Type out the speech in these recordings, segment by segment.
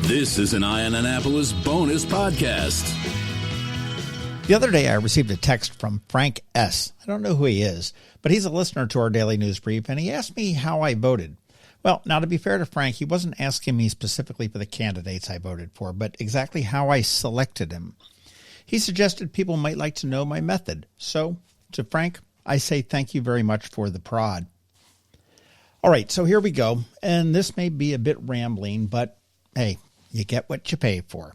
This is an Ion Annapolis bonus podcast. The other day, I received a text from Frank S. I don't know who he is, but he's a listener to our daily news brief, and he asked me how I voted. Well, now, to be fair to Frank, he wasn't asking me specifically for the candidates I voted for, but exactly how I selected him. He suggested people might like to know my method. So, to Frank, I say thank you very much for the prod. All right, so here we go, and this may be a bit rambling, but hey, you get what you pay for.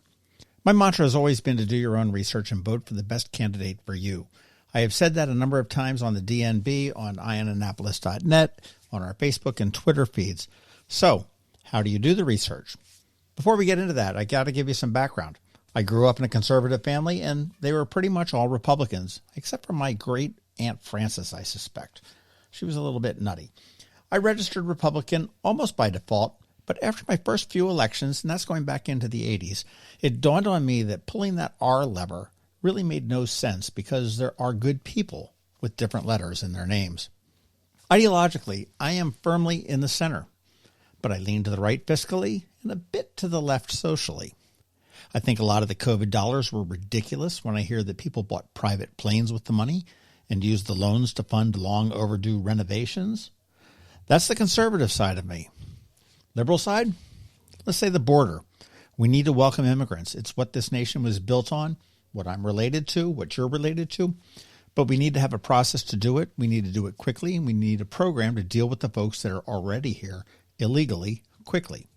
My mantra has always been to do your own research and vote for the best candidate for you. I have said that a number of times on the DNB, on ionannapolis.net, on our Facebook and Twitter feeds. So, how do you do the research? Before we get into that, I got to give you some background. I grew up in a conservative family, and they were pretty much all Republicans, except for my great Aunt Frances, I suspect. She was a little bit nutty. I registered Republican almost by default, but after my first few elections, and that's going back into the 80s, it dawned on me that pulling that R lever really made no sense because there are good people with different letters in their names. Ideologically, I am firmly in the center, but I lean to the right fiscally and a bit to the left socially. I think a lot of the COVID dollars were ridiculous when I hear that people bought private planes with the money and used the loans to fund long overdue renovations. That's the conservative side of me. Liberal side? Let's say the border. We need to welcome immigrants. It's what this nation was built on, what I'm related to, what you're related to. But we need to have a process to do it. We need to do it quickly, and we need a program to deal with the folks that are already here illegally quickly.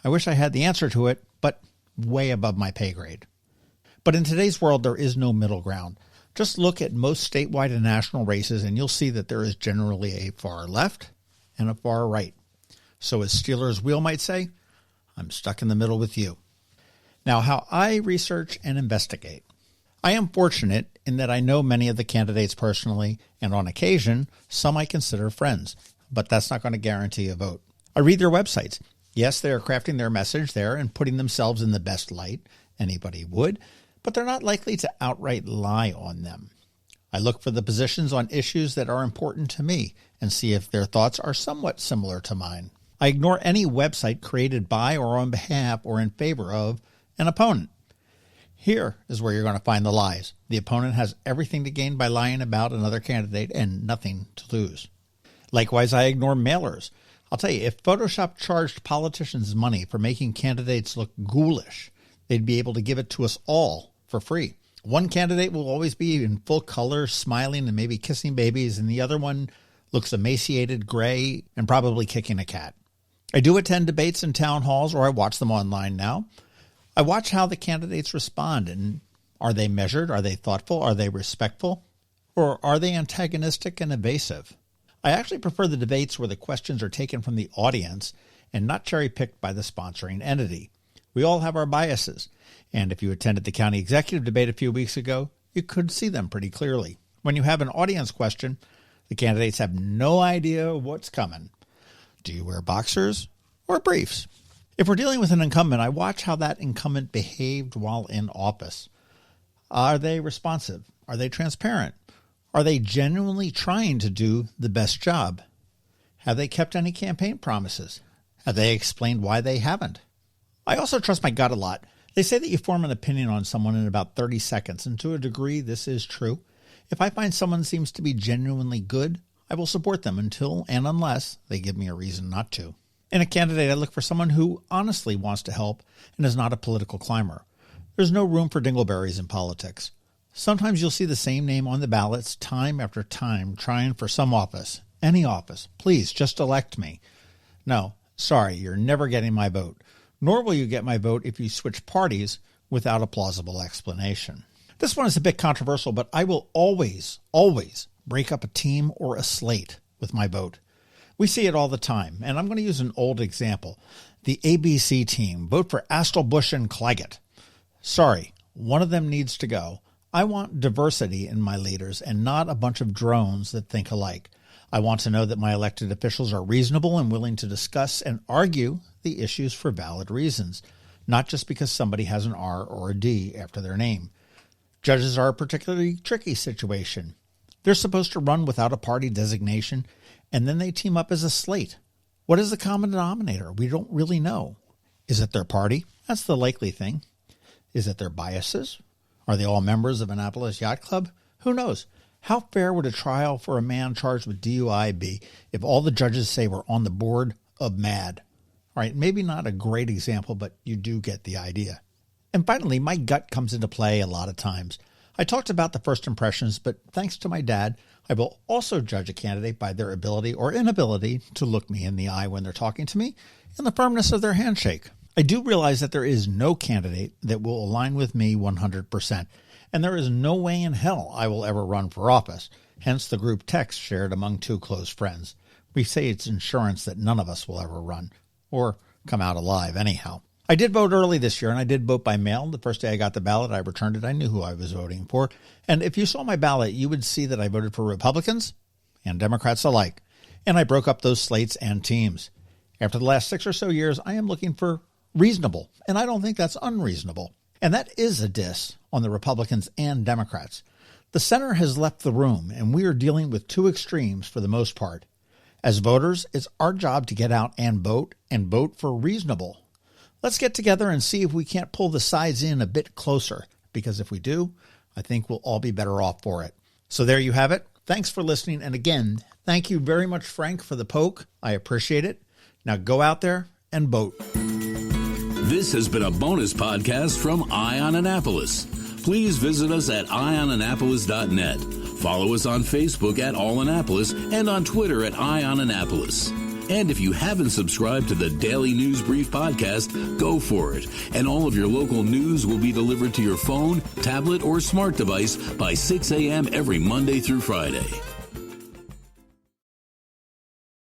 I wish I had the answer to it, but way above my pay grade. But in today's world, there is no middle ground. Just look at most statewide and national races, and you'll see that there is generally a far left and a far right. So as Steelers Wheel might say, I'm stuck in the middle with you. Now, how I research and investigate. I am fortunate in that I know many of the candidates personally, and on occasion, some I consider friends, but that's not going to guarantee a vote. I read their websites. Yes, they are crafting their message there and putting themselves in the best light anybody would, but they're not likely to outright lie on them. I look for the positions on issues that are important to me and see if their thoughts are somewhat similar to mine. I ignore any website created by or on behalf or in favor of an opponent. Here is where you're going to find the lies. The opponent has everything to gain by lying about another candidate and nothing to lose. Likewise, I ignore mailers. I'll tell you, if Photoshop charged politicians money for making candidates look ghoulish, they'd be able to give it to us all for free. One candidate will always be in full color, smiling and maybe kissing babies, and the other one looks emaciated, gray, and probably kicking a cat. I do attend debates in town halls, or I watch them online now. I watch how the candidates respond, and are they measured? Are they thoughtful? Are they respectful? Or are they antagonistic and evasive? I actually prefer the debates where the questions are taken from the audience and not cherry-picked by the sponsoring entity. We all have our biases, and if you attended the county executive debate a few weeks ago, you could see them pretty clearly. When you have an audience question, the candidates have no idea what's coming. Do you wear boxers or briefs? If we're dealing with an incumbent, I watch how that incumbent behaved while in office. Are they responsive? Are they transparent? Are they genuinely trying to do the best job? Have they kept any campaign promises? Have they explained why they haven't? I also trust my gut a lot. They say that you form an opinion on someone in about 30 seconds, and to a degree, this is true. If I find someone seems to be genuinely good, I will support them until and unless they give me a reason not to. In a candidate, I look for someone who honestly wants to help and is not a political climber. There's no room for dingleberries in politics. Sometimes you'll see the same name on the ballots time after time trying for some office. Any office. Please, just elect me. No, sorry, you're never getting my vote. Nor will you get my vote if you switch parties without a plausible explanation. This one is a bit controversial, but I will always break up a team or a slate with my vote. We see it all the time, and I'm going to use an old example. The ABC team, vote for Astle, and Claggett. Sorry, one of them needs to go. I want diversity in my leaders and not a bunch of drones that think alike. I want to know that my elected officials are reasonable and willing to discuss and argue the issues for valid reasons, not just because somebody has an R or a D after their name. Judges are a particularly tricky situation. They're supposed to run without a party designation, and then they team up as a slate. What is the common denominator? We don't really know. Is it their party? That's the likely thing. Is it their biases? Are they all members of Annapolis Yacht Club? Who knows? How fair would a trial for a man charged with DUI be if all the judges say we're on the board of MAD? All right, maybe not a great example, but you do get the idea. And finally, my gut comes into play a lot of times. I talked about the first impressions, but thanks to my dad, I will also judge a candidate by their ability or inability to look me in the eye when they're talking to me and the firmness of their handshake. I do realize that there is no candidate that will align with me 100%, and there is no way in hell I will ever run for office, hence the group text shared among two close friends. We say it's insurance that none of us will ever run, or come out alive anyhow. I did vote early this year, and I did vote by mail. The first day I got the ballot, I returned it. I knew who I was voting for. And if you saw my ballot, you would see that I voted for Republicans and Democrats alike. And I broke up those slates and teams. After the last 6 or so years, I am looking for reasonable, and I don't think that's unreasonable. And that is a diss on the Republicans and Democrats. The center has left the room, and we are dealing with two extremes for the most part. As voters, it's our job to get out and vote for reasonable. Let's get together and see if we can't pull the sides in a bit closer, because if we do, I think we'll all be better off for it. So there you have it. Thanks for listening. And again, thank you very much, Frank, for the poke. I appreciate it. Now go out there and vote. This has been a bonus podcast from Eye on Annapolis. Please visit us at eyeonannapolis.net. Follow us on Facebook at All Annapolis and on Twitter at Eye on Annapolis. And if you haven't subscribed to the Daily News Brief podcast, go for it. And all of your local news will be delivered to your phone, tablet, or smart device by 6 a.m. every Monday through Friday.